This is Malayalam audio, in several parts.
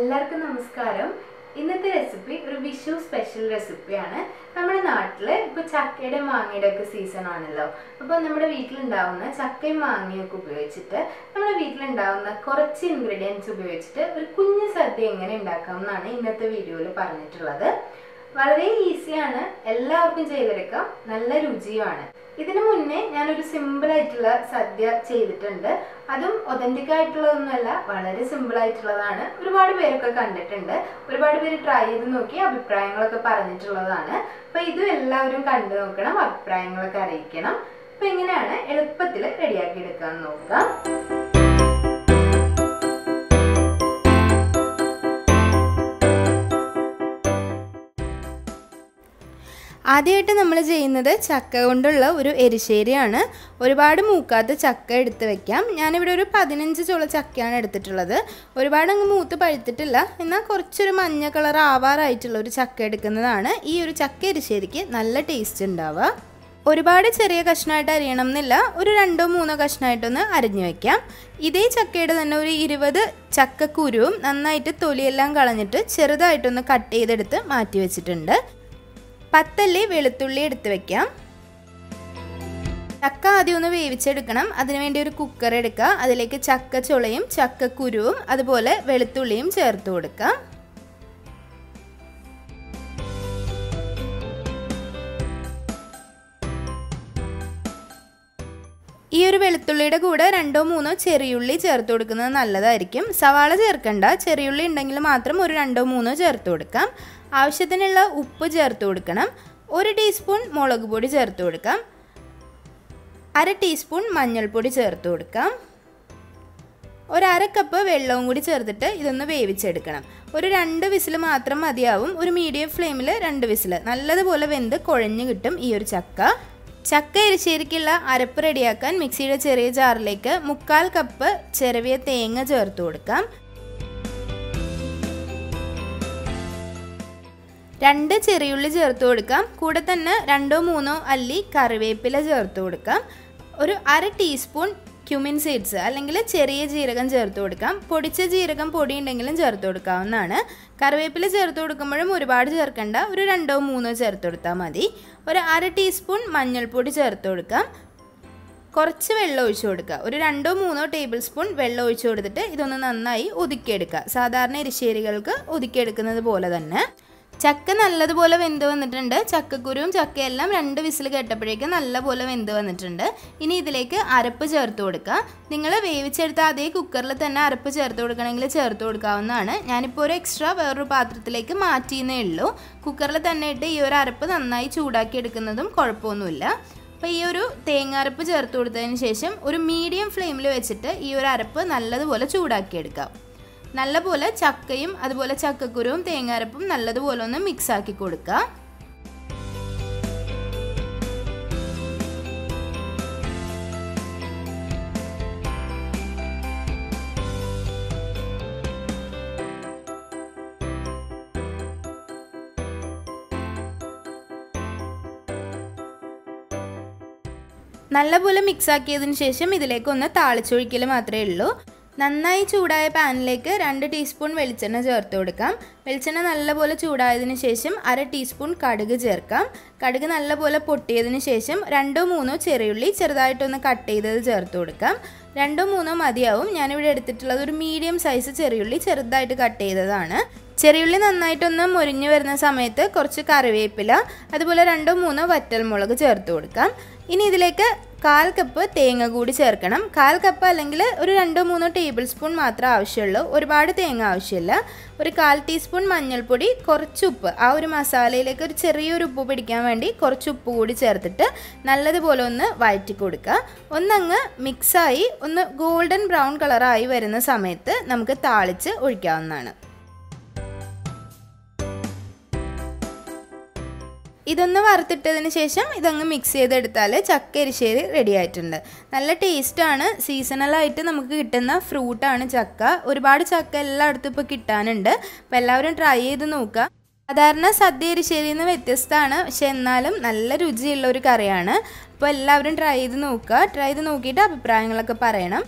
എല്ലാവർക്കും നമസ്കാരം. ഇന്നത്തെ റെസിപ്പി ഒരു വിഷു സ്പെഷ്യൽ റെസിപ്പിയാണ്. നമ്മുടെ നാട്ടിൽ ഇപ്പോൾ ചക്കയുടെ മാങ്ങയുടെ ഒക്കെ സീസൺ ആണല്ലോ. അപ്പോൾ നമ്മുടെ വീട്ടിലുണ്ടാവുന്ന ചക്കയും മാങ്ങയൊക്കെ ഉപയോഗിച്ചിട്ട് നമ്മുടെ വീട്ടിലുണ്ടാവുന്ന കുറച്ച് ഇൻഗ്രീഡിയൻസ് ഉപയോഗിച്ചിട്ട് ഒരു കുഞ്ഞു സദ്യ എങ്ങനെ ഉണ്ടാക്കാം എന്നാണ് ഇന്നത്തെ വീഡിയോയിൽ പറഞ്ഞിട്ടുള്ളത്. വളരെ ഈസിയാണ്, എല്ലാവർക്കും ചെയ്തെടുക്കാം, നല്ല രുചിയുമാണ്. ഇതിനു മുന്നേ ഞാനൊരു സിമ്പിൾ ആയിട്ടുള്ള സദ്യ ചെയ്തിട്ടുണ്ട്. അതും ഒതന്റിക് ആയിട്ടുള്ളതൊന്നുമല്ല, വളരെ സിമ്പിൾ ആയിട്ടുള്ളതാണ്. ഒരുപാട് പേരൊക്കെ കണ്ടിട്ടുണ്ട്, ഒരുപാട് പേര് ട്രൈ ചെയ്ത് നോക്കി അഭിപ്രായങ്ങളൊക്കെ പറഞ്ഞിട്ടുള്ളതാണ്. അപ്പൊ ഇതും എല്ലാവരും കണ്ടു നോക്കണം, അഭിപ്രായങ്ങളൊക്കെ അറിയിക്കണം. അപ്പൊ എങ്ങനെയാണ് എളുപ്പത്തിൽ റെഡിയാക്കി എടുക്കാൻ നോക്കാം. ആദ്യമായിട്ട് നമ്മൾ ചെയ്യുന്നത് ചക്ക കൊണ്ടുള്ള ഒരു എരിശ്ശേരിയാണ്. ഒരുപാട് മൂക്കാത്ത ചക്ക എടുത്ത് വെക്കാം. ഞാനിവിടെ ഒരു 15 ചുള ചക്കയാണ് എടുത്തിട്ടുള്ളത്. ഒരുപാട് അങ്ങ് മൂത്ത് പഴുത്തിട്ടില്ല, എന്നാൽ കുറച്ചൊരു മഞ്ഞ കളർ ആവാറായിട്ടുള്ള ഒരു ചക്ക എടുക്കുന്നതാണ് ഈ ഒരു ചക്ക എരിശ്ശേരിക്ക് നല്ല ടേസ്റ്റ് ഉണ്ടാവുക. ഒരുപാട് ചെറിയ കഷ്ണമായിട്ട് അരിയണം എന്നില്ല, ഒരു 2-3 കഷ്ണമായിട്ടൊന്ന് അരിഞ്ഞു വയ്ക്കാം. ഇതേ ചക്കയുടെ തന്നെ ഒരു 20 ചക്കക്കുരുവും നന്നായിട്ട് തൊലിയെല്ലാം കളഞ്ഞിട്ട് ചെറുതായിട്ടൊന്ന് കട്ട് ചെയ്തെടുത്ത് മാറ്റി വെച്ചിട്ടുണ്ട്. 10 അല്ലി വെളുത്തുള്ളി എടുത്ത് വെക്കാം. ചക്ക ആദ്യം ഒന്ന് വേവിച്ചെടുക്കണം. അതിനുവേണ്ടി ഒരു കുക്കർ എടുക്കുക. അതിലേക്ക് ചക്ക ചുളയും ചക്കക്കുരുവും അതുപോലെ വെളുത്തുള്ളിയും ചേർത്ത് കൊടുക്കാം. ഈ ഒരു വെളുത്തുള്ളിയുടെ കൂടെ 2-3 ചെറിയുള്ളി ചേർത്ത് കൊടുക്കുന്നത് നല്ലതായിരിക്കും. സവാള ചേർക്കണ്ട, ചെറിയുള്ളി ഉണ്ടെങ്കിൽ മാത്രം ഒരു 2-3 ചേർത്ത് കൊടുക്കാം. ആവശ്യത്തിനുള്ള ഉപ്പ് ചേർത്ത് കൊടുക്കണം. 1 ടീസ്പൂൺ മുളക് പൊടി ചേർത്ത് കൊടുക്കാം. 1/2 ടീസ്പൂൺ മഞ്ഞൾപ്പൊടി ചേർത്ത് കൊടുക്കാം. 1/2 കപ്പ് വെള്ളവും കൂടി ചേർത്തിട്ട് ഇതൊന്ന് വേവിച്ചെടുക്കണം. ഒരു 2 വിസിൽ മാത്രം മതിയാവും. ഒരു മീഡിയം ഫ്ലെയിമിൽ 2 വിസിൽ നല്ലതുപോലെ വെന്ത് കുഴഞ്ഞു കിട്ടും ഈ ഒരു ചക്ക. ചക്ക എരിശ്ശേരിക്കുള്ള അരപ്പ് റെഡിയാക്കാൻ മിക്സിയുടെ ചെറിയ ജാറിലേക്ക് 1/4 കപ്പ് ചിരവിയ തേങ്ങ ചേർത്ത് കൊടുക്കാം. 2 ചെറിയുള്ളി ചേർത്ത് കൊടുക്കാം. കൂടെ തന്നെ 2-3 അല്ലി കറിവേപ്പില ചേർത്ത് കൊടുക്കാം. ഒരു 1/2 ടീസ്പൂൺ ക്യുമിൻ സീഡ്സ് അല്ലെങ്കിൽ ചെറിയ ജീരകം ചേർത്ത് കൊടുക്കാം. പൊടിച്ച ജീരകം പൊടി ഉണ്ടെങ്കിലും ചേർത്ത് കൊടുക്കാവുന്നതാണ്. കറിവേപ്പില ചേർത്ത് കൊടുക്കുമ്പോഴും ഒരുപാട് ചേർക്കണ്ട, ഒരു 2-3 ചേർത്ത് കൊടുത്താൽ മതി. ഒരു 1/2 ടീസ്പൂൺ മഞ്ഞൾപ്പൊടി ചേർത്ത് കൊടുക്കാം. കുറച്ച് വെള്ളം ഒഴിച്ചു കൊടുക്കുക. ഒരു 2-3 ടേബിൾ സ്പൂൺ വെള്ളം ഒഴിച്ചു കൊടുത്തിട്ട് ഇതൊന്ന് നന്നായി ഒതുക്കിയെടുക്കുക. സാധാരണ എരിശ്ശേരികൾക്ക് ഒതുക്കിയെടുക്കുന്നത് പോലെ തന്നെ. ചക്ക നല്ലതുപോലെ വെന്ത് വന്നിട്ടുണ്ട്. ചക്കക്കുരുവും ചക്കയെല്ലാം 2 വിസിൽ കേട്ടപ്പോഴേക്കും നല്ലപോലെ വെന്ത് വന്നിട്ടുണ്ട്. ഇനി ഇതിലേക്ക് അരപ്പ് ചേർത്ത് കൊടുക്കുക. നിങ്ങൾ വേവിച്ചെടുത്ത അതേ കുക്കറിൽ തന്നെ അരപ്പ് ചേർത്ത് കൊടുക്കണമെങ്കിൽ ചേർത്ത് കൊടുക്കാവുന്നതാണ്. ഞാനിപ്പോൾ ഒരു എക്സ്ട്രാ വേറൊരു പാത്രത്തിലേക്ക് മാറ്റിയെന്നേ ഉള്ളൂ. കുക്കറിൽ തന്നെ ഇട്ട് ഈ ഒരു അരപ്പ് നന്നായി ചൂടാക്കി എടുക്കുന്നതും കുഴപ്പമൊന്നുമില്ല. അപ്പോൾ ഈ ഒരു തേങ്ങാരപ്പ് ചേർത്ത് കൊടുത്തതിന് ശേഷം ഒരു മീഡിയം ഫ്ലെയിമിൽ വെച്ചിട്ട് ഈ ഒരു അരപ്പ് നല്ലതുപോലെ ചൂടാക്കിയെടുക്കാം. നല്ലപോലെ ചക്കയും അതുപോലെ ചക്കക്കുരുവും തേങ്ങാരപ്പും നല്ലതുപോലെ ഒന്ന് മിക്സ് ആക്കി കൊടുക്കുക. നല്ലപോലെ മിക്സ് ആക്കിയതിന് ശേഷം ഇതിലേക്ക് ഒന്ന് താളിച്ചൊഴിക്കൽ മാത്രമേ ഉള്ളൂ. നന്നായി ചൂടായ പാനിലേക്ക് 2 ടീസ്പൂൺ വെളിച്ചെണ്ണ ചേർത്ത് കൊടുക്കാം. വെളിച്ചെണ്ണ നല്ലപോലെ ചൂടായതിന് ശേഷം 1/2 ടീസ്പൂൺ കടുക് ചേർക്കാം. കടുക് നല്ലപോലെ പൊട്ടിയതിന് ശേഷം 2-3 ചെറിയുള്ളി ചെറുതായിട്ടൊന്ന് കട്ട് ചെയ്തത് ചേർത്ത് കൊടുക്കാം. 2-3 മതിയാവും. ഞാനിവിടെ എടുത്തിട്ടുള്ളത് ഒരു മീഡിയം സൈസ് ചെറിയുള്ളി ചെറുതായിട്ട് കട്ട് ചെയ്തതാണ്. ചെറിയുള്ളി നന്നായിട്ടൊന്ന് മുരിഞ്ഞു വരുന്ന സമയത്ത് കുറച്ച് കറിവേപ്പില അതുപോലെ 2-3 വറ്റൽമുളക് ചേർത്ത് കൊടുക്കാം. ഇനി ഇതിലേക്ക് 1/4 കപ്പ് തേങ്ങ കൂടി ചേർക്കണം. 1/4 കപ്പ് അല്ലെങ്കിൽ ഒരു 2-3 ടേബിൾ സ്പൂൺ മാത്രമേ ആവശ്യമുള്ളൂ, ഒരുപാട് തേങ്ങ ആവശ്യമില്ല. ഒരു 1/4 ടീസ്പൂൺ മഞ്ഞൾപ്പൊടി, കുറച്ച് ഉപ്പ്, ആ ഒരു മസാലയിലേക്ക് ഒരു ചെറിയൊരു ഉപ്പ് പിടിക്കാൻ വേണ്ടി കുറച്ച് ഉപ്പ് കൂടി ചേർത്തിട്ട് നല്ലതുപോലെ ഒന്ന് വഴറ്റി കൊടുക്കുക. ഒന്നങ്ങ് മിക്സായി ഒന്ന് ഗോൾഡൻ ബ്രൗൺ കളറായി വരുന്ന സമയത്ത് നമുക്ക് താളിച്ച് ഒഴിക്കാവുന്നതാണ്. ഇതൊന്ന് വറുത്തിട്ടതിന് ശേഷം ഇതങ്ങ് മിക്സ് ചെയ്തെടുത്താൽ ചക്ക എരിശ്ശേരി റെഡി ആയിട്ടുണ്ട്. നല്ല ടേസ്റ്റാണ്. സീസണലായിട്ട് നമുക്ക് കിട്ടുന്ന ഫ്രൂട്ടാണ് ചക്ക. ഒരുപാട് ചക്ക എല്ലായിടത്തും ഇപ്പോൾ കിട്ടാനുണ്ട്. അപ്പോൾ എല്ലാവരും ട്രൈ ചെയ്ത് നോക്കുക. സാധാരണ സദ്യ എരിശ്ശേരിയിൽ നിന്ന് വ്യത്യസ്തമാണ്, പക്ഷെ എന്നാലും നല്ല രുചിയുള്ള ഒരു കറിയാണ്. അപ്പോൾ എല്ലാവരും ട്രൈ ചെയ്ത് നോക്കുക. ട്രൈ ചെയ്ത് നോക്കിയിട്ട് അഭിപ്രായങ്ങളൊക്കെ പറയണം.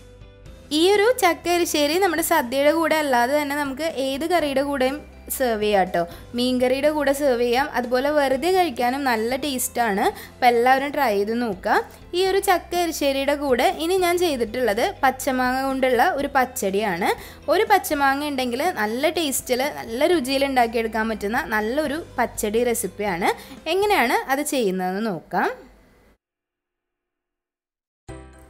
ഈ ഒരു ചക്ക എരിശ്ശേരി നമ്മുടെ സദ്യയുടെ കൂടെ അല്ലാതെ തന്നെ നമുക്ക് ഏത് കറിയുടെ കൂടെയും സെർവ് ചെയ്യാം കേട്ടോ. മീൻകറിയുടെ കൂടെ സെർവ് ചെയ്യാം. അതുപോലെ വെറുതെ കഴിക്കാനും നല്ല ടേസ്റ്റാണ്. അപ്പോൾ എല്ലാവരും ട്രൈ ചെയ്ത് നോക്കുക. ഈ ഒരു ചക്ക എരിശ്ശേരിയുടെ കൂടെ ഇനി ഞാൻ ചെയ്തിട്ടുള്ളത് പച്ചമാങ്ങ കൊണ്ടുള്ള ഒരു പച്ചടിയാണ്. ഒരു പച്ചമാങ്ങ ഉണ്ടെങ്കിൽ നല്ല ടേസ്റ്റിൽ നല്ല രുചിയിൽ ഉണ്ടാക്കിയെടുക്കാൻ പറ്റുന്ന നല്ലൊരു പച്ചടി റെസിപ്പിയാണ്. എങ്ങനെയാണ് അത് ചെയ്യുന്നതെന്ന് നോക്കാം.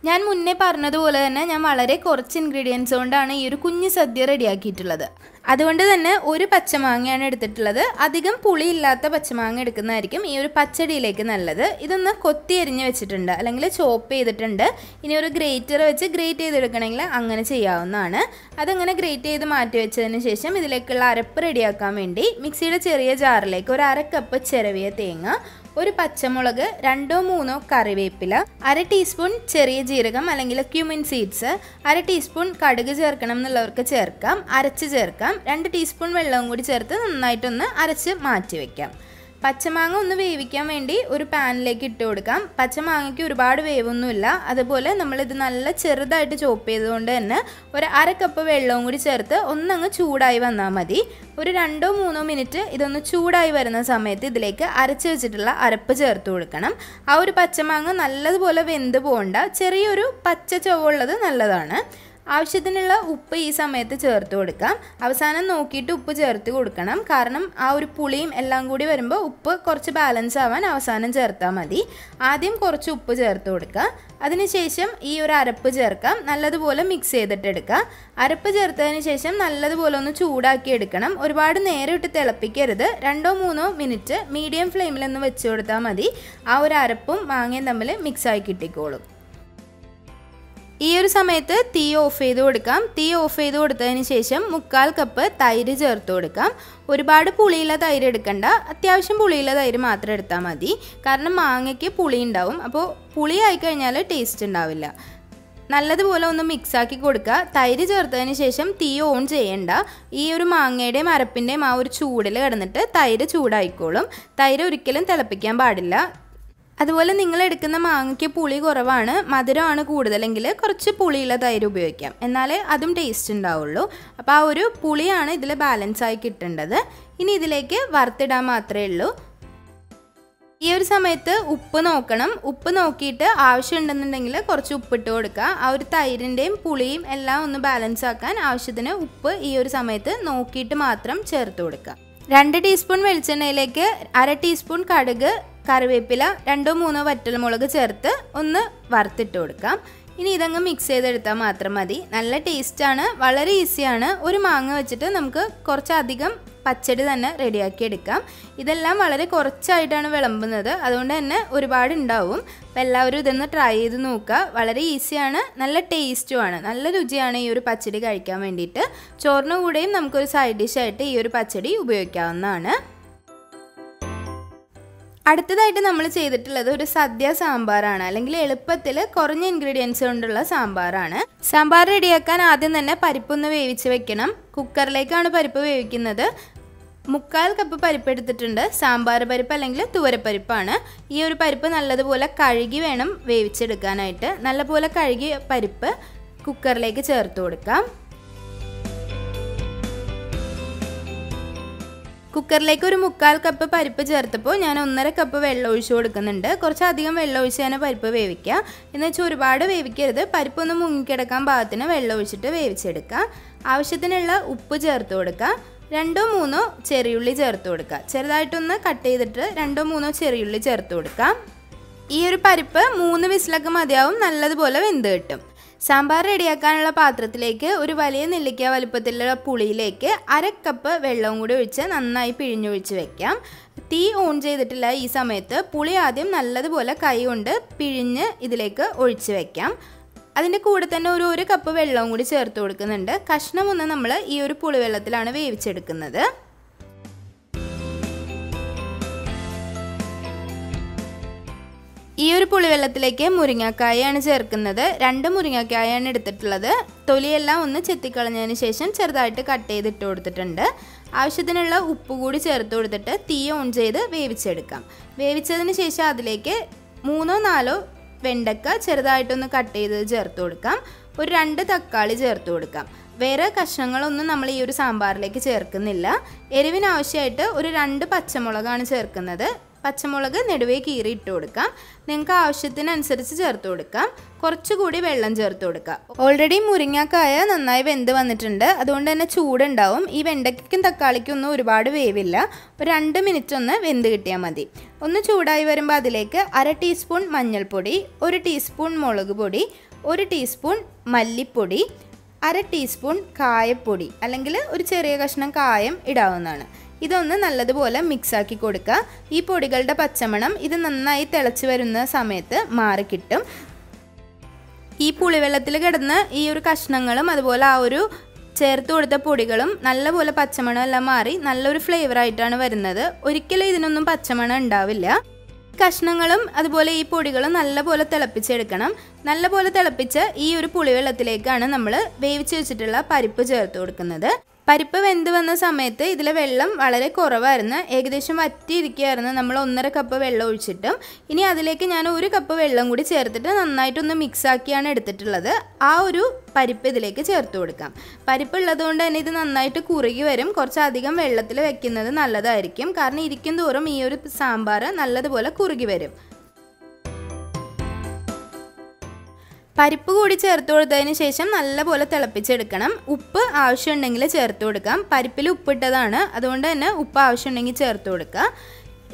ഞാൻ മുന്നേ പറഞ്ഞതുപോലെ തന്നെ ഞാൻ വളരെ കുറച്ച് ഇൻഗ്രീഡിയൻസ് കൊണ്ടാണ് ഈ ഒരു കുഞ്ഞു സദ്യ റെഡിയാക്കിയിട്ടുള്ളത്. അതുകൊണ്ട് തന്നെ ഒരു പച്ചമാങ്ങയാണ് എടുത്തിട്ടുള്ളത്. അധികം പുളിയില്ലാത്ത പച്ചമാങ്ങ എടുക്കുന്നതായിരിക്കും ഈ ഒരു പച്ചടിയിലേക്ക് നല്ലത്. ഇതൊന്ന് കൊത്തി എരിഞ്ഞ് വെച്ചിട്ടുണ്ട്, അല്ലെങ്കിൽ ചോപ്പ് ചെയ്തിട്ടുണ്ട്. ഇനി ഒരു ഗ്രേറ്റർ വെച്ച് ഗ്രേറ്റ് ചെയ്തെടുക്കണമെങ്കിൽ അങ്ങനെ ചെയ്യാവുന്നതാണ്. അതങ്ങനെ ഗ്രേറ്റ് ചെയ്ത് മാറ്റി വെച്ചതിന് ശേഷം ഇതിലേക്കുള്ള അരപ്പ് റെഡിയാക്കാൻ വേണ്ടി മിക്സിയുടെ ചെറിയ ജാറിലേക്ക് ഒരു 1/2 കപ്പ് ചിരവിയ തേങ്ങ, ഒരു പച്ചമുളക്, 2-3 കറിവേപ്പില, 1/2 ടീസ്പൂൺ ചെറിയ ജീരകം അല്ലെങ്കിൽ ക്യുമിൻ സീഡ്സ്, 1/2 ടീസ്പൂൺ കടുക് ചേർക്കണം എന്നുള്ളവർക്ക് ചേർക്കാം, അരച്ച് ചേർക്കാം. 2 ടീസ്പൂൺ വെള്ളവും കൂടി ചേർത്ത് നന്നായിട്ടൊന്ന് അരച്ച് മാറ്റി വയ്ക്കാം. പച്ചമാങ്ങ ഒന്ന് വേവിക്കാൻ വേണ്ടി ഒരു പാനിലേക്ക് ഇട്ട് കൊടുക്കാം. പച്ചമാങ്ങയ്ക്ക് ഒരുപാട് വേവൊന്നുമില്ല. അതുപോലെ നമ്മളിത് നല്ല ചെറുതായിട്ട് ചോപ്പ് ചെയ്തുകൊണ്ട് തന്നെ ഒരു 1/2 കപ്പ് വെള്ളവും കൂടി ചേർത്ത് ഒന്നങ്ങ് ചൂടായി വന്നാൽ മതി. ഒരു 2-3 മിനിറ്റ് ഇതൊന്ന് ചൂടായി വരുന്ന സമയത്ത് ഇതിലേക്ക് അരച്ച് വെച്ചിട്ടുള്ള അരപ്പ് ചേർത്ത് കൊടുക്കണം. ആ ഒരു പച്ചമാങ്ങ നല്ലതുപോലെ വെന്ത് പോകണ്ട, ചെറിയൊരു പച്ച ചുവയുള്ളത് നല്ലതാണ്. ആവശ്യത്തിനുള്ള ഉപ്പ് ഈ സമയത്ത് ചേർത്ത് കൊടുക്കാം. അവസാനം നോക്കിയിട്ട് ഉപ്പ് ചേർത്ത് കൊടുക്കണം. കാരണം ആ ഒരു പുളിയും എല്ലാം കൂടി വരുമ്പോൾ ഉപ്പ് കുറച്ച് ബാലൻസ് ആവാൻ അവസാനം ചേർത്താൽ മതി. ആദ്യം കുറച്ച് ഉപ്പ് ചേർത്ത് കൊടുക്കുക. അതിനുശേഷം ഈ ഒരു അരപ്പ് ചേർക്കാം. നല്ലതുപോലെ മിക്സ് ചെയ്തിട്ടെടുക്കുക. അരപ്പ് ചേർത്തതിന് ശേഷം നല്ലതുപോലെ ഒന്ന് ചൂടാക്കി എടുക്കണം. ഒരുപാട് നേരം ഇട്ട് തിളപ്പിക്കരുത്. 2-3 മിനിറ്റ് മീഡിയം ഫ്ലെയിമിലൊന്ന് വെച്ച് കൊടുത്താൽ മതി. ആ ഒരു അരപ്പും മാങ്ങയും തമ്മിൽ മിക്സായി കിട്ടിക്കോളും. ഈ ഒരു സമയത്ത് തീ ഓഫ് ചെയ്ത് കൊടുക്കാം. തീ ഓഫ് ചെയ്ത് കൊടുത്തതിന് ശേഷം 1/4 കപ്പ് തൈര് ചേർത്ത് കൊടുക്കാം. ഒരുപാട് പുളിയുള്ള തൈര് എടുക്കണ്ട, അത്യാവശ്യം പുളിയുള്ള തൈര് മാത്രം എടുത്താൽ മതി. കാരണം മാങ്ങയ്ക്ക് പുളി ഉണ്ടാവും. അപ്പോൾ പുളി ആയിക്കഴിഞ്ഞാൽ ടേസ്റ്റ് ഉണ്ടാവില്ല. നല്ലതുപോലെ ഒന്ന് മിക്സാക്കി കൊടുക്കുക. തൈര് ചേർത്തതിന് ശേഷം തീ ഓൺ ചെയ്യേണ്ട. ഈ ഒരു മാങ്ങയുടെയും അരപ്പിൻ്റെയും ആ ഒരു ചൂടിൽ കിടന്നിട്ട് തൈര് ചൂടായിക്കോളും. തൈര് ഒരിക്കലും തിളപ്പിക്കാൻ പാടില്ല. അതുപോലെ നിങ്ങൾ എടുക്കുന്ന മാങ്ങയ്ക്ക് പുളി കുറവാണ്, മധുരമാണ് കൂടുതലെങ്കിൽ കുറച്ച് പുളിയുള്ള തൈര് ഉപയോഗിക്കാം. എന്നാലേ അതും ടേസ്റ്റ് ഉണ്ടാവുള്ളൂ. അപ്പോൾ ആ ഒരു പുളിയാണ് ഇതിൽ ബാലൻസ് ആയി കിട്ടേണ്ടത്. ഇനി ഇതിലേക്ക് വറുത്തിടാൻ മാത്രമേ ഉള്ളൂ. ഈ ഒരു സമയത്ത് ഉപ്പ് നോക്കണം. ഉപ്പ് നോക്കിയിട്ട് ആവശ്യമുണ്ടെന്നുണ്ടെങ്കിൽ കുറച്ച് ഉപ്പിട്ട് കൊടുക്കുക. ആ ഒരു തൈരിൻ്റെയും പുളിയും എല്ലാം ഒന്ന് ബാലൻസ് ആക്കാൻ ആവശ്യത്തിന് ഉപ്പ് ഈ ഒരു സമയത്ത് നോക്കിയിട്ട് മാത്രം ചേർത്ത് കൊടുക്കുക. 2 ടീസ്പൂൺ വെളിച്ചെണ്ണയിലേക്ക് 1/2 ടീസ്പൂൺ കടുക്, കറിവേപ്പില, 2-3 വറ്റൽമുളക് ചേർത്ത് ഒന്ന് വറുത്തിട്ട് കൊടുക്കാം. ഇനി ഇതങ്ങ് മിക്സ് ചെയ്തെടുത്താൽ മാത്രം മതി. നല്ല ടേസ്റ്റാണ്, വളരെ ഈസിയാണ്. ഒരു മാങ്ങ വെച്ചിട്ട് നമുക്ക് കുറച്ചധികം പച്ചടി തന്നെ റെഡിയാക്കി എടുക്കാം. ഇതെല്ലാം വളരെ കുറച്ചായിട്ടാണ് വിളമ്പുന്നത്, അതുകൊണ്ട് തന്നെ ഒരുപാട് ഉണ്ടാവും. അപ്പോൾ എല്ലാവരും ഇതൊന്ന് ട്രൈ ചെയ്ത് നോക്കുക. വളരെ ഈസിയാണ്, നല്ല ടേസ്റ്റുമാണ്, നല്ല രുചിയാണ് ഈ ഒരു പച്ചടി കഴിക്കാൻ വേണ്ടിയിട്ട്. ചോറിന് കൂടെയും നമുക്കൊരു സൈഡ് ഡിഷായിട്ട് ഈ ഒരു പച്ചടി ഉപയോഗിക്കാവുന്നതാണ്. അടുത്തതായിട്ട് നമ്മൾ ചെയ്തിട്ടുള്ളത് ഒരു സദ്യ സാമ്പാറാണ്, അല്ലെങ്കിൽ എളുപ്പത്തിൽ കുറഞ്ഞ ഇൻഗ്രീഡിയൻസ് കൊണ്ടുള്ള സാമ്പാറാണ്. സാമ്പാർ റെഡിയാക്കാൻ ആദ്യം തന്നെ പരിപ്പൊന്ന് വേവിച്ച് വെക്കണം. കുക്കറിലേക്കാണ് പരിപ്പ് വേവിക്കുന്നത്. 1/4 കപ്പ് പരിപ്പ് എടുത്തിട്ടുണ്ട്. സാമ്പാർ പരിപ്പ് അല്ലെങ്കിൽ തുവരപ്പരിപ്പാണ്. ഈ ഒരു പരിപ്പ് നല്ലതുപോലെ കഴുകി വേണം വേവിച്ചെടുക്കാനായിട്ട്. നല്ലപോലെ കഴുകിയ പരിപ്പ് കുക്കറിലേക്ക് ചേർത്ത് കൊടുക്കാം. കുക്കറിലേക്ക് ഒരു 1/4 കപ്പ് പരിപ്പ് ചേർത്തപ്പോൾ ഞാൻ 1.5 കപ്പ് വെള്ളം ഒഴിച്ചു കൊടുക്കുന്നുണ്ട്. കുറച്ചധികം വെള്ളം ഒഴിച്ച് തന്നെ പരിപ്പ് വേവിക്കുക. എന്ന് വെച്ചാൽ ഒരുപാട് വേവിക്കരുത്. പരിപ്പൊന്ന് മുങ്ങിക്കിടക്കാൻ പാകത്തിന് വെള്ളം ഒഴിച്ചിട്ട് വേവിച്ചെടുക്കുക. ആവശ്യത്തിനുള്ള ഉപ്പ് ചേർത്ത് കൊടുക്കുക. 2-3 ചെറിയുള്ളി ചേർത്ത് കൊടുക്കുക. ചെറുതായിട്ടൊന്ന് കട്ട് ചെയ്തിട്ട് 2-3 ചെറിയുള്ളി ചേർത്ത് കൊടുക്കുക. ഈ ഒരു പരിപ്പ് 3 വിസിലൊക്കെ മതിയാവും. നല്ലതുപോലെ വെന്ത് കിട്ടും. സാമ്പാർ റെഡിയാക്കാനുള്ള പാത്രത്തിലേക്ക് ഒരു വലിയ നെല്ലിക്ക വലുപ്പത്തിലുള്ള പുളിയിലേക്ക് 1/2 കപ്പ് വെള്ളവും കൂടി ഒഴിച്ച് നന്നായി പിഴിഞ്ഞൊഴിച്ച് വെക്കാം. തീ ഓൺ ചെയ്തിട്ടില്ല ഈ സമയത്ത്. പുളി ആദ്യം നല്ലതുപോലെ കൈ കൊണ്ട് പിഴിഞ്ഞ് ഇതിലേക്ക് ഒഴിച്ച് വെക്കാം. അതിൻ്റെ കൂടെ തന്നെ ഒരു 1 കപ്പ് വെള്ളവും കൂടി ചേർത്ത് കൊടുക്കുന്നുണ്ട്. കഷ്ണം ഒന്ന് നമ്മൾ ഈ ഒരു പുളിവെള്ളത്തിലാണ് വേവിച്ചെടുക്കുന്നത്. ഈ ഒരു പുളിവെള്ളത്തിലേക്ക് മുരിങ്ങക്കായാണ് ചേർക്കുന്നത്. 2 മുരിങ്ങക്കായാണ് എടുത്തിട്ടുള്ളത്. തൊലിയെല്ലാം ഒന്ന് ചെത്തിക്കളഞ്ഞതിന് ശേഷം ചെറുതായിട്ട് കട്ട് ചെയ്തിട്ട് കൊടുത്തിട്ടുണ്ട്. ആവശ്യത്തിനുള്ള ഉപ്പ് കൂടി ചേർത്ത് കൊടുത്തിട്ട് തീ ഓൺ ചെയ്ത് വേവിച്ചെടുക്കാം. വേവിച്ചതിന് ശേഷം അതിലേക്ക് 3-4 വെണ്ടക്ക ചെറുതായിട്ടൊന്ന് കട്ട് ചെയ്ത് ചേർത്ത് കൊടുക്കാം. ഒരു 2 തക്കാളി ചേർത്ത് കൊടുക്കാം. വേറെ കഷ്ണങ്ങളൊന്നും നമ്മൾ ഈ ഒരു സാമ്പാറിലേക്ക് ചേർക്കുന്നില്ല. എരിവിന് ആവശ്യമായിട്ട് ഒരു 2 പച്ചമുളകാണ് ചേർക്കുന്നത്. പച്ചമുളക് നെടുവേ കീറി ഇട്ട് കൊടുക്കാം. നിങ്ങൾക്ക് ആവശ്യത്തിനനുസരിച്ച് ചേർത്ത് കൊടുക്കാം. കുറച്ചുകൂടി വെള്ളം ചേർത്ത് കൊടുക്കാം. ഓൾറെഡി മുരിങ്ങക്കായ നന്നായി വെന്ത് വന്നിട്ടുണ്ട്. അതുകൊണ്ട് തന്നെ ചൂടുണ്ടാവും. ഈ വെണ്ടയ്ക്കും തക്കാളിക്കും ഒന്നും ഒരുപാട് വേവില്ല. ഒരു 2 മിനിറ്റ് ഒന്ന് വെന്ത് കിട്ടിയാൽ മതി. ഒന്ന് ചൂടായി വരുമ്പോൾ അതിലേക്ക് 1/2 ടീസ്പൂൺ മഞ്ഞൾപ്പൊടി, 1 ടീസ്പൂൺ മുളക് പൊടി, 1 ടീസ്പൂൺ മല്ലിപ്പൊടി, 1/2 ടീസ്പൂൺ കായപ്പൊടി അല്ലെങ്കിൽ ഒരു ചെറിയ കഷ്ണം കായം ഇടാവുന്നതാണ്. ഇതൊന്ന് നല്ലതുപോലെ മിക്സാക്കി കൊടുക്കുക. ഈ പൊടികളുടെ പച്ചമണം ഇത് നന്നായി തിളച്ച് വരുന്ന സമയത്ത് മാറിക്കിട്ടും. ഈ പുളിവെള്ളത്തിൽ കിടന്ന് ഈ ഒരു കഷ്ണങ്ങളും അതുപോലെ ആ ഒരു ചേർത്ത് കൊടുത്ത പൊടികളും നല്ലപോലെ പച്ചമണം എല്ലാം മാറി നല്ലൊരു ഫ്ലേവറായിട്ടാണ് വരുന്നത്. ഒരിക്കലും ഇതിനൊന്നും പച്ചമണം ഉണ്ടാവില്ല. കഷ്ണങ്ങളും അതുപോലെ ഈ പൊടികളും നല്ലപോലെ തിളപ്പിച്ചെടുക്കണം. നല്ലപോലെ തിളപ്പിച്ച് ഈ ഒരു പുളിവെള്ളത്തിലേക്കാണ് നമ്മൾ വേവിച്ച് വെച്ചിട്ടുള്ള പരിപ്പ് ചേർത്ത് കൊടുക്കുന്നത്. പരിപ്പ് വെന്ത് വന്ന സമയത്ത് ഇതിലെ വെള്ളം വളരെ കുറവായിരുന്നു. ഏകദേശം വറ്റിയിരിക്കുകയായിരുന്നു. നമ്മൾ 1.5 കപ്പ് വെള്ളം ഒഴിച്ചിട്ടും ഇനി അതിലേക്ക് ഞാൻ 1 കപ്പ് വെള്ളം കൂടി ചേർത്തിട്ട് നന്നായിട്ടൊന്ന് മിക്സാക്കിയാണ് എടുത്തിട്ടുള്ളത്. ആ ഒരു പരിപ്പ് ഇതിലേക്ക് ചേർത്ത് കൊടുക്കാം. പരിപ്പ് ഉള്ളതുകൊണ്ട് തന്നെ ഇത് നന്നായിട്ട് കുറുകി വരും. കുറച്ചധികം വെള്ളത്തിൽ വെക്കുന്നത് നല്ലതായിരിക്കും. കാരണം ഇരിക്കും തോറും ഈ ഒരു സാമ്പാർ നല്ലതുപോലെ കുറുകി വരും. പരിപ്പ് കൂടി ചേർത്ത് കൊടുത്തതിന് ശേഷം നല്ലപോലെ തിളപ്പിച്ചെടുക്കണം. ഉപ്പ് ആവശ്യമുണ്ടെങ്കിൽ ചേർത്ത് കൊടുക്കാം. പരിപ്പിൽ ഉപ്പിട്ടതാണ്, അതുകൊണ്ട് തന്നെ ഉപ്പ് ആവശ്യമുണ്ടെങ്കിൽ ചേർത്ത് കൊടുക്കുക.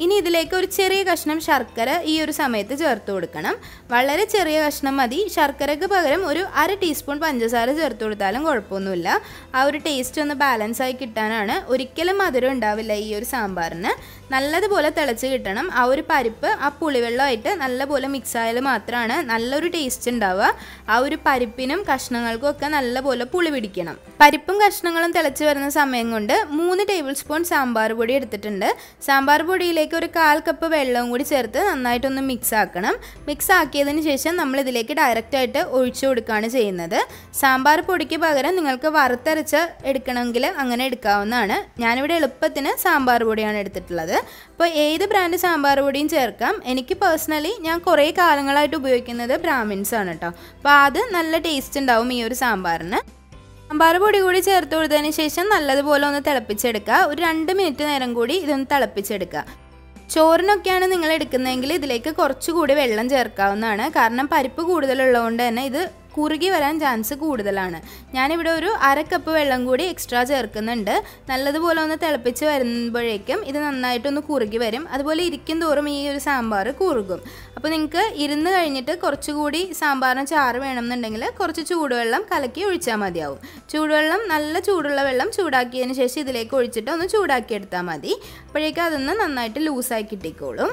ഇനി ഇതിലേക്ക് ഒരു ചെറിയ കഷ്ണം ശർക്കര ഈ ഒരു സമയത്ത് ചേർത്ത് കൊടുക്കണം. വളരെ ചെറിയ കഷ്ണം മതി. ശർക്കരയ്ക്ക് പകരം ഒരു 1/2 ടീസ്പൂൺ പഞ്ചസാര ചേർത്ത് കൊടുത്താലും കുഴപ്പമൊന്നുമില്ല. ആ ഒരു ടേസ്റ്റ് ഒന്ന് ബാലൻസായി കിട്ടാനാണ്. ഒരിക്കലും മധുരം ഉണ്ടാവില്ല ഈ ഒരു സാമ്പാറിന്. നല്ലതുപോലെ തിളച്ച് കിട്ടണം. ആ ഒരു പരിപ്പ് ആ പുളിവെള്ളമായിട്ട് നല്ലപോലെ മിക്സ് ആയാൽ മാത്രമാണ് നല്ലൊരു ടേസ്റ്റ് ഉണ്ടാവുക. ആ ഒരു പരിപ്പിനും കഷ്ണങ്ങൾക്കും ഒക്കെ നല്ലപോലെ പുളി പിടിക്കണം. പരിപ്പും കഷ്ണങ്ങളും തിളച്ച് വരുന്ന സമയം കൊണ്ട് 3 ടേബിൾ സ്പൂൺ സാമ്പാർ പൊടി എടുത്തിട്ടുണ്ട്. സാമ്പാർ പൊടിയിലേക്ക് ഒരു 1/4 കപ്പ് വെള്ളവും കൂടി ചേർത്ത് നന്നായിട്ടൊന്ന് മിക്സ് ആക്കണം. മിക്സ് ആക്കിയതിന് ശേഷം നമ്മൾ ഇതിലേക്ക് ഡയറക്റ്റായിട്ട് ഒഴിച്ചു കൊടുക്കുകയാണ് ചെയ്യുന്നത്. സാമ്പാർ പൊടിക്ക് പകരം നിങ്ങൾക്ക് വറുത്തരച്ച് എടുക്കണമെങ്കിൽ അങ്ങനെ എടുക്കാവുന്നതാണ്. ഞാനിവിടെ എളുപ്പത്തിന് സാമ്പാർ പൊടിയാണ് എടുത്തിട്ടുള്ളത്. അപ്പോൾ ഏത് ബ്രാൻഡ് സാമ്പാർ പൊടിയും ചേർക്കാം. എനിക്ക് പേഴ്സണലി ഞാൻ കുറേ കാലങ്ങളായിട്ട് ഉപയോഗിക്കുന്നത് ബ്രാഹ്മിൻസ് ആണ് കേട്ടോ. അപ്പോൾ അത് നല്ല ടേസ്റ്റ് ഉണ്ടാവും ഈ ഒരു സാമ്പാറിന്. സാമ്പാർ പൊടി കൂടി ചേർത്ത് കൊടുത്തതിന് ശേഷം നല്ലതുപോലെ ഒന്ന് തിളപ്പിച്ചെടുക്കുക. ഒരു 2 മിനിറ്റ് നേരം കൂടി ഇതൊന്ന് തിളപ്പിച്ചെടുക്കുക. ചോറിനൊക്കെയാണ് നിങ്ങൾ എടുക്കുന്നതെങ്കിൽ ഇതിലേക്ക് കുറച്ചുകൂടി വെള്ളം ചേർക്കാവുന്നതാണ്. കാരണം പരിപ്പ് കൂടുതലുള്ളതുകൊണ്ട് തന്നെ ഇത് കുറുകി വരാൻ ചാൻസ് കൂടുതലാണ്. ഞാനിവിടെ ഒരു 1/2 കപ്പ് വെള്ളം കൂടി എക്സ്ട്രാ ചേർക്കുന്നുണ്ട്. നല്ലതുപോലെ ഒന്ന് തിളപ്പിച്ച് വരുമ്പോഴേക്കും ഇത് നന്നായിട്ടൊന്ന് കുറുകി വരും. അതുപോലെ ഇരിക്കും തോറും ഈ ഒരു സാമ്പാർ കുറുകും. അപ്പോൾ നിങ്ങൾക്ക് ഇരുന്ന് കഴിഞ്ഞിട്ട് കുറച്ചുകൂടി സാമ്പാറിന് ചാറ് വേണമെന്നുണ്ടെങ്കിൽ കുറച്ച് ചൂടുവെള്ളം കലക്കി ഒഴിച്ചാൽ മതിയാവും. ചൂടുവെള്ളം നല്ല ചൂടുള്ള വെള്ളം ചൂടാക്കിയതിന് ശേഷം ഇതിലേക്ക് ഒഴിച്ചിട്ട് ഒന്ന് ചൂടാക്കിയെടുത്താൽ മതി. അപ്പോഴേക്കും അതൊന്ന് നന്നായിട്ട് ലൂസായി കിട്ടിക്കോളും.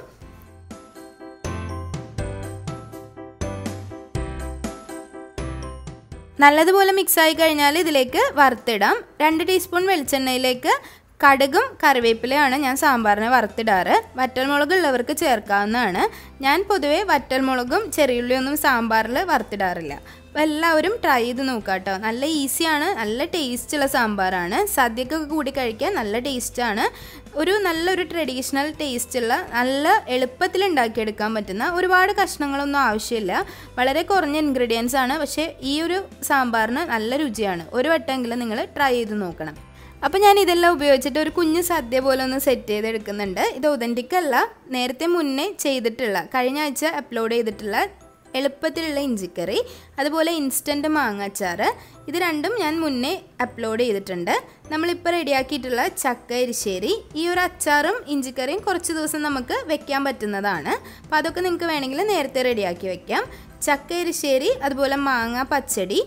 നല്ലതുപോലെ മിക്സായി കഴിഞ്ഞാൽ ഇതിലേക്ക് വറുത്തിടാം. 2 ടീസ്പൂൺ വെളിച്ചെണ്ണയിലേക്ക് കടുകും കറിവേപ്പിലയാണ് ഞാൻ സാമ്പാറിന് വറുത്തിടാറ്. വറ്റൽമുളക് ഉള്ളവർക്ക് ചേർക്കാവുന്നതാണ്. ഞാൻ പൊതുവേ വറ്റൽമുളകും ചെറിയുള്ളിയൊന്നും സാമ്പാറിൽ വറുത്തിടാറില്ല. അപ്പോൾ എല്ലാവരും ട്രൈ ചെയ്ത് നോക്കാം കേട്ടോ. നല്ല ഈസിയാണ്, നല്ല ടേസ്റ്റുള്ള സാമ്പാറാണ്. സദ്യക്കൊക്കെ കൂടി കഴിക്കാൻ നല്ല ടേസ്റ്റാണ്. നല്ലൊരു ട്രഡീഷണൽ ടേസ്റ്റുള്ള നല്ല എളുപ്പത്തിൽ ഉണ്ടാക്കിയെടുക്കാൻ പറ്റുന്ന ഒരുപാട് കഷ്ണങ്ങളൊന്നും ആവശ്യമില്ല. വളരെ കുറഞ്ഞ ഇൻഗ്രീഡിയൻസ് ആണ്. പക്ഷേ ഈ ഒരു സാമ്പാറിന് നല്ല രുചിയാണ്. ഒരു വട്ടമെങ്കിലും നിങ്ങൾ ട്രൈ ചെയ്ത് നോക്കണം. അപ്പോൾ ഞാൻ ഇതെല്ലാം ഉപയോഗിച്ചിട്ട് ഒരു കുഞ്ഞു സദ്യ പോലെ ഒന്ന് സെറ്റ് ചെയ്തെടുക്കുന്നുണ്ട്. ഇത് ഒതൻറ്റിക് അല്ല, നേരത്തെ മുന്നേ ചെയ്തിട്ടുള്ള കഴിഞ്ഞ ആഴ്ച അപ്ലോഡ് ചെയ്തിട്ടുള്ള എളുപ്പത്തിലുള്ള ഇഞ്ചിക്കറി, അതുപോലെ ഇൻസ്റ്റൻറ്റ് മാങ്ങാച്ചാറ്, ഇത് രണ്ടും ഞാൻ മുന്നേ അപ്ലോഡ് ചെയ്തിട്ടുണ്ട്. നമ്മളിപ്പോൾ റെഡിയാക്കിയിട്ടുള്ള ചക്ക എരിശ്ശേരി, ഈ ഒരു അച്ചാറും ഇഞ്ചിക്കറിയും കുറച്ച് ദിവസം നമുക്ക് വെക്കാൻ പറ്റുന്നതാണ്. അപ്പോൾ അതൊക്കെ നിങ്ങൾക്ക് വേണമെങ്കിൽ നേരത്തെ റെഡിയാക്കി വെക്കാം. ചക്ക എരിശ്ശേരി, അതുപോലെ മാങ്ങ പച്ചടി,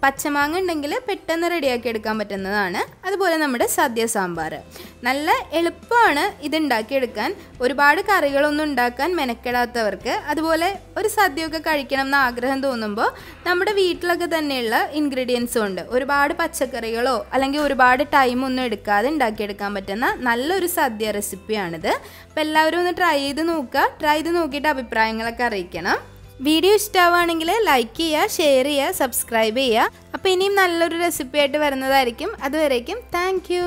പച്ചമാങ്ങ ഉണ്ടെങ്കിൽ പെട്ടെന്ന് റെഡിയാക്കി എടുക്കാൻ പറ്റുന്നതാണ്. അതുപോലെ നമ്മുടെ സദ്യ സാമ്പാർ നല്ല എളുപ്പമാണ് ഇതുണ്ടാക്കിയെടുക്കാൻ. ഒരുപാട് കറികളൊന്നും ഉണ്ടാക്കാൻ മെനക്കെടാത്തവർക്ക്, അതുപോലെ ഒരു സദ്യയൊക്കെ കഴിക്കണം എന്ന് ആഗ്രഹം തോന്നുമ്പോൾ നമ്മുടെ വീട്ടിലൊക്കെ തന്നെയുള്ള ഇൻഗ്രീഡിയൻസ് കൊണ്ട് ഒരുപാട് പച്ചക്കറികളോ അല്ലെങ്കിൽ ഒരുപാട് ടൈമൊന്നും എടുക്കാതെ ഉണ്ടാക്കിയെടുക്കാൻ പറ്റുന്ന നല്ലൊരു സദ്യ റെസിപ്പിയാണിത്. അപ്പോൾ എല്ലാവരും ഒന്ന് ട്രൈ ചെയ്ത് നോക്കുക. ട്രൈ ചെയ്ത് നോക്കിയിട്ട് അഭിപ്രായങ്ങളൊക്കെ അറിയിക്കണം. വീഡിയോ ഇഷ്ടമാവുകയാണെങ്കിൽ ലൈക്ക് ചെയ്യുക, ഷെയർ ചെയ്യുക, സബ്സ്ക്രൈബ് ചെയ്യുക. അപ്പോൾ ഇനിയും നല്ലൊരു റെസിപ്പി ആയിട്ട് വരുന്നതായിരിക്കും. അതുവരേക്കും താങ്ക് യു.